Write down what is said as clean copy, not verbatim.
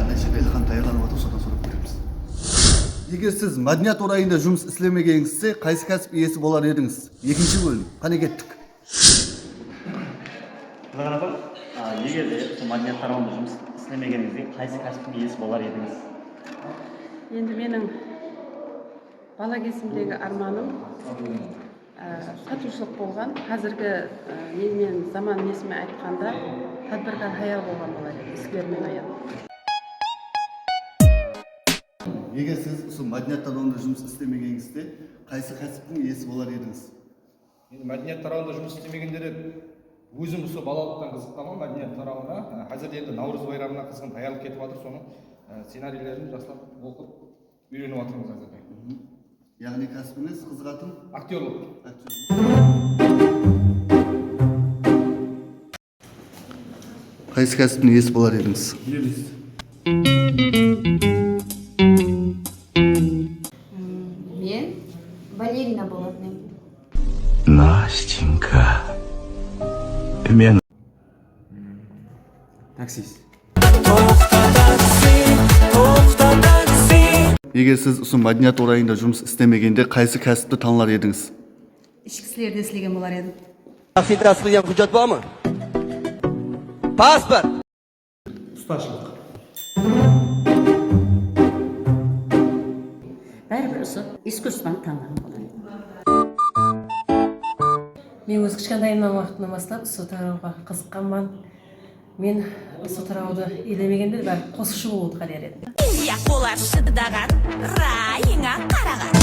Elхан Тайғанов аты содан сұрап көреміз. Егер сіз мәдениет орайында жұмыс істемегеніңізде, қайсы кәсіп иесі болар едіңіз? Екінші бөлім. Қане кеттік. Егер де мәдениет тарауында жұмыс істемегеніңізде, қайсы кәсіптің иесі болар едіңіз? Енді менің бала кезімдегі арманым сатушылық болған. Қазіргі мен заман несіме айтқанда тадбиркар хаял болған болар еді, ісілермен аян. Егер сіз мәдениет тарауында жұмыс істемегеніңізде, қайсы кәсіптің иесі болар едіңіз? Енді мәдениет тарауында жұмыс істемегендер өзім балалықтан қызыққанмын мәдениет тарауына. Қазір енді Наурыз байрамына қызғын даярлық кетіп жатыр, соның сценарийлерін жасап оқып үйреніп жатырмыз қазір. Яғни кәсібіңіз қызығатын? Актерлік. Қайсы кәсіптің иесі болар едіңіз? Мен балерина болатын едім. Настенька. Мен Таксист. Егер сіз мәдениет орайында жұмыс істемегенде, қайсы кәсіпті танылар едіңіз? Ішкі істерді істеген болар едім. Filtratsiyan hüccet var mı? Pasport. Ustaşılık. Бәрібір искусствоны таңдаған болар. Мен өз кішкентайымнан уақытынан бастап су тарауға қызыққанмын. Мен су тарауды елемегенде бәрі қосушы болуды қалар едім. Ияқ болар шыдыдаған райыңа қараған.